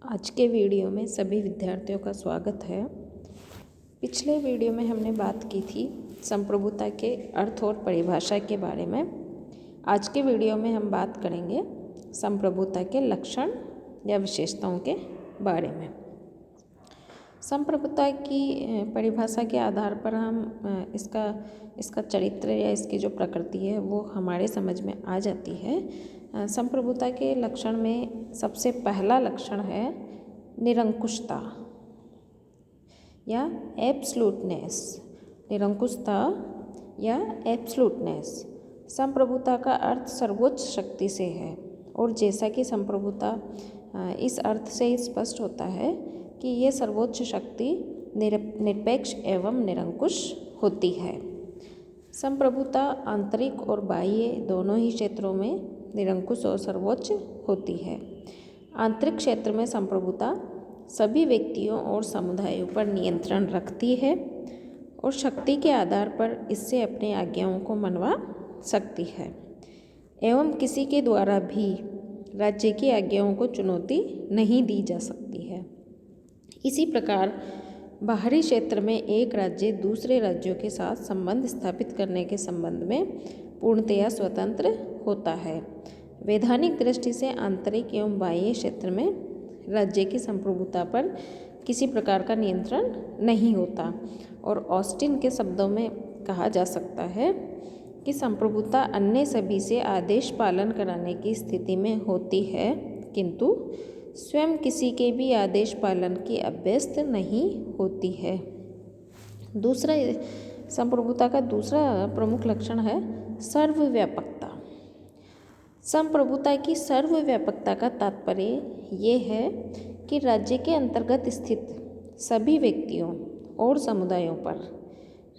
आज के वीडियो में सभी विद्यार्थियों का स्वागत है। पिछले वीडियो में हमने बात की थी संप्रभुता के अर्थ और परिभाषा के बारे में। आज के वीडियो में हम बात करेंगे संप्रभुता के लक्षण या विशेषताओं के बारे में। संप्रभुता की परिभाषा के आधार पर हम इसका चरित्र या इसकी जो प्रकृति है वो हमारे समझ में आ जाती है। संप्रभुता के लक्षण में सबसे पहला लक्षण है निरंकुशता या एब्सोल्यूटनेस। निरंकुशता या एब्सोल्यूटनेस। संप्रभुता का अर्थ सर्वोच्च शक्ति से है और जैसा कि संप्रभुता इस अर्थ से स्पष्ट होता है कि ये सर्वोच्च शक्ति निरपेक्ष एवं निरंकुश होती है। संप्रभुता आंतरिक और बाह्य दोनों ही क्षेत्रों में निरंकुश और सर्वोच्च होती है। आंतरिक क्षेत्र में संप्रभुता सभी व्यक्तियों और समुदायों पर नियंत्रण रखती है और शक्ति के आधार पर इससे अपनी आज्ञाओं को मनवा सकती है एवं किसी के द्वारा भी राज्य की आज्ञाओं को चुनौती नहीं दी जा सकती है। इसी प्रकार बाहरी क्षेत्र में एक राज्य दूसरे राज्यों के साथ संबंध स्थापित करने के संबंध में पूर्णतया स्वतंत्र होता है। वैधानिक दृष्टि से आंतरिक एवं बाह्य क्षेत्र में राज्य की संप्रभुता पर किसी प्रकार का नियंत्रण नहीं होता और ऑस्टिन के शब्दों में कहा जा सकता है कि संप्रभुता अन्य सभी से आदेश पालन कराने की स्थिति में होती है किंतु स्वयं किसी के भी आदेश पालन की अभ्यस्त नहीं होती है। दूसरा संप्रभुता का दूसरा प्रमुख लक्षण है सर्वव्यापकता। संप्रभुता की सर्वव्यापकता का तात्पर्य ये है कि राज्य के अंतर्गत स्थित सभी व्यक्तियों और समुदायों पर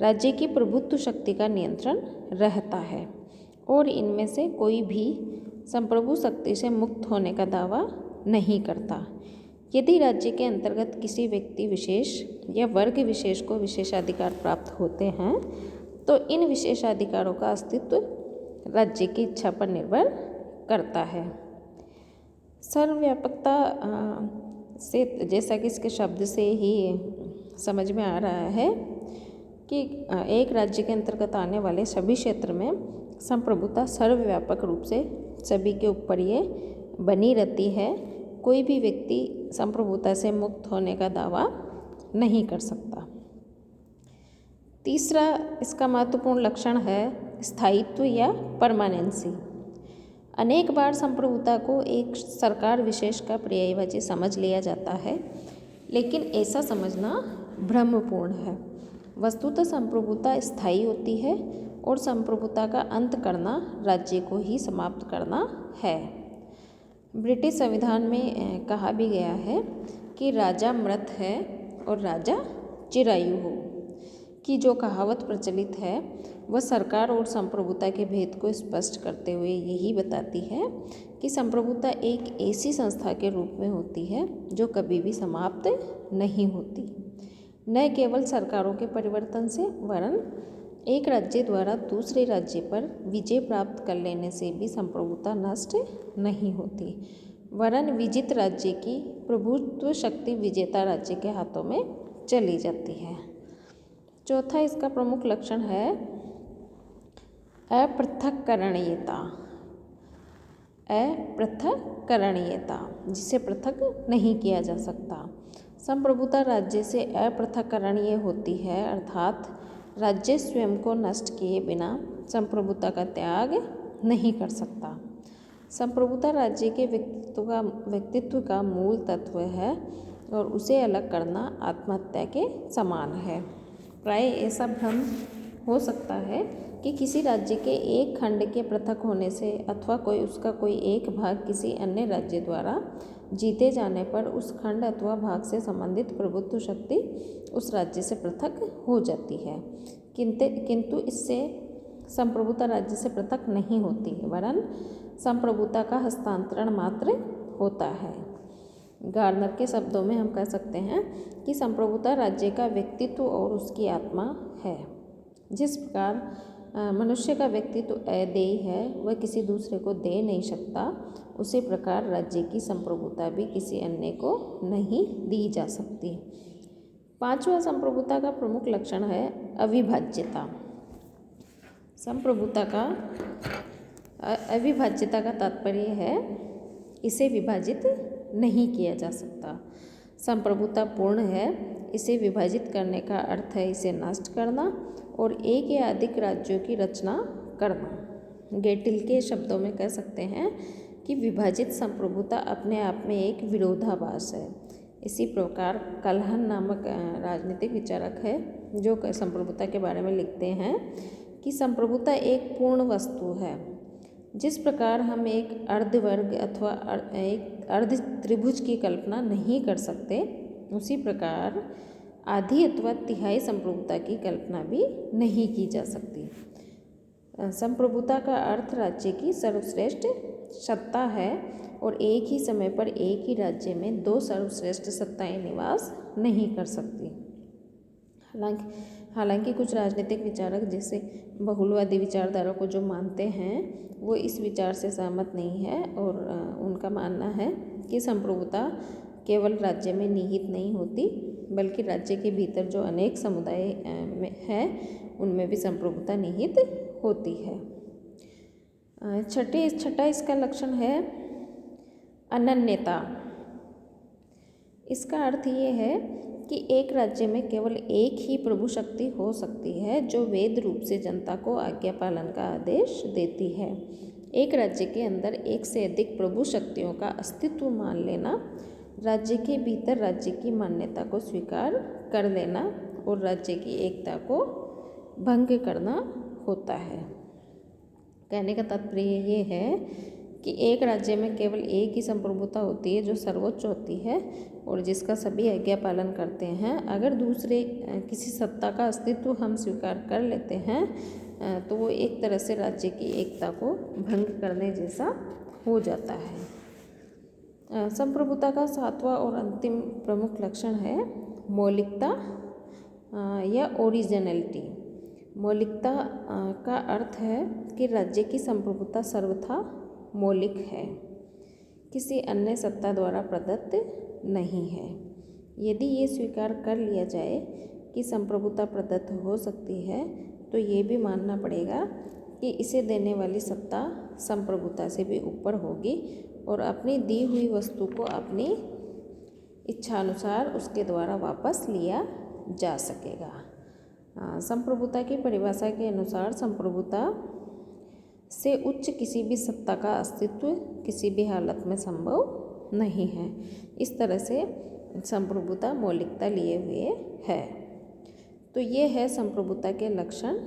राज्य की प्रभुत्व शक्ति का नियंत्रण रहता है और इनमें से कोई भी संप्रभु शक्ति से मुक्त होने का दावा नहीं करता। यदि राज्य के अंतर्गत किसी व्यक्ति विशेष या वर्ग विशेष को विशेषाधिकार प्राप्त होते हैं तो इन विशेषाधिकारों का अस्तित्व राज्य की इच्छा पर निर्भर करता है। सर्वव्यापकता से जैसा कि इसके शब्द से ही समझ में आ रहा है कि एक राज्य के अंतर्गत आने वाले सभी क्षेत्र में संप्रभुता सर्वव्यापक रूप से सभी के ऊपर ये बनी रहती है। कोई भी व्यक्ति संप्रभुता से मुक्त होने का दावा नहीं कर सकता। तीसरा इसका महत्वपूर्ण लक्षण है स्थायित्व या परमानेंसी। अनेक बार संप्रभुता को एक सरकार विशेष का पर्यायवाची समझ लिया जाता है लेकिन ऐसा समझना भ्रमपूर्ण है। वस्तुतः संप्रभुता स्थायी होती है और संप्रभुता का अंत करना राज्य को ही समाप्त करना है। ब्रिटिश संविधान में कहा भी गया है कि राजा मृत है और राजा चिरायु हो की जो कहावत प्रचलित है वह सरकार और संप्रभुता के भेद को स्पष्ट करते हुए यही बताती है कि संप्रभुता एक ऐसी संस्था के रूप में होती है जो कभी भी समाप्त नहीं होती। न केवल सरकारों के परिवर्तन से वरन एक राज्य द्वारा दूसरे राज्य पर विजय प्राप्त कर लेने से भी संप्रभुता नष्ट नहीं होती वरन विजित राज्य की प्रभुत्व शक्ति विजेता राज्य के हाथों में चली जाती है। चौथा इसका प्रमुख लक्षण है अपृथक्करणीयता। अपृथक्करणीयता जिसे पृथक नहीं किया जा सकता। संप्रभुता राज्य से अपृथक्करणीय होती है अर्थात राज्य स्वयं को नष्ट किए बिना संप्रभुता का त्याग नहीं कर सकता। संप्रभुता राज्य के व्यक्तित्व का मूल तत्व है और उसे अलग करना आत्महत्या के समान है। प्राय ऐसा भ्रम हो सकता है कि किसी राज्य के एक खंड के पृथक होने से अथवा उसका कोई एक भाग किसी अन्य राज्य द्वारा जीते जाने पर उस खंड अथवा भाग से संबंधित प्रभुत्व शक्ति उस राज्य से पृथक हो जाती है किंतु इससे संप्रभुता राज्य से पृथक नहीं होती वरन संप्रभुता का हस्तांतरण मात्र होता है। गार्नर के शब्दों में हम कह सकते हैं कि संप्रभुता राज्य का व्यक्तित्व और उसकी आत्मा है। जिस प्रकार मनुष्य का व्यक्तित्व अदेय है, वह किसी दूसरे को दे नहीं सकता, उसी प्रकार राज्य की संप्रभुता भी किसी अन्य को नहीं दी जा सकती। पांचवा संप्रभुता का प्रमुख लक्षण है अविभाज्यता। संप्रभुता का अविभाज्यता का तात्पर्य है इसे विभाजित नहीं किया जा सकता। संप्रभुता पूर्ण है, इसे विभाजित करने का अर्थ है इसे नष्ट करना और एक या अधिक राज्यों की रचना करना। गेटिल के शब्दों में कह सकते हैं कि विभाजित संप्रभुता अपने आप में एक विरोधाभास है। इसी प्रकार कल्हन नामक राजनीतिक विचारक है जो संप्रभुता के बारे में लिखते हैं कि संप्रभुता एक पूर्ण वस्तु है। जिस प्रकार हम एक अर्धवर्ग अथवा एक अर्ध त्रिभुज की कल्पना नहीं कर सकते, उसी प्रकार आधी अथवा तिहाई संप्रभुता की कल्पना भी नहीं की जा सकती। संप्रभुता का अर्थ राज्य की सर्वश्रेष्ठ सत्ता है और एक ही समय पर एक ही राज्य में दो सर्वश्रेष्ठ सत्ताएं निवास नहीं कर सकती। हालांकि कुछ राजनीतिक विचारक जैसे बहुलवादी विचारधारा को जो मानते हैं वो इस विचार से सहमत नहीं है और उनका मानना है कि संप्रभुता केवल राज्य में निहित नहीं होती, बल्कि राज्य के भीतर जो अनेक समुदाय हैं उनमें भी संप्रभुता निहित होती है। छठा इसका लक्षण है अनन्यता। इसका अर्थ ये है कि एक राज्य में केवल एक ही प्रभु शक्ति हो सकती है जो वैध रूप से जनता को आज्ञा पालन का आदेश देती है। एक राज्य के अंदर एक से अधिक प्रभु शक्तियों का अस्तित्व मान लेना, राज्य के भीतर राज्य की मान्यता को स्वीकार कर लेना और राज्य की एकता को भंग करना होता है। कहने का तात्पर्य ये है कि एक राज्य में केवल एक ही संप्रभुता होती है जो सर्वोच्च होती है और जिसका सभी आज्ञा पालन करते हैं। अगर दूसरे किसी सत्ता का अस्तित्व हम स्वीकार कर लेते हैं तो वो एक तरह से राज्य की एकता को भंग करने जैसा हो जाता है। संप्रभुता का सातवां और अंतिम प्रमुख लक्षण है मौलिकता या ओरिजिनलिटी। मौलिकता का अर्थ है कि राज्य की संप्रभुता सर्वथा मौलिक है, किसी अन्य सत्ता द्वारा प्रदत्त नहीं है। यदि ये स्वीकार कर लिया जाए कि संप्रभुता प्रदत्त हो सकती है तो ये भी मानना पड़ेगा कि इसे देने वाली सत्ता संप्रभुता से भी ऊपर होगी और अपनी दी हुई वस्तु को अपनी इच्छानुसार उसके द्वारा वापस लिया जा सकेगा। संप्रभुता की परिभाषा के अनुसार संप्रभुता से उच्च किसी भी सत्ता का अस्तित्व किसी भी हालत में संभव नहीं है। इस तरह से संप्रभुता मौलिकता लिए हुए है। तो ये है संप्रभुता के लक्षण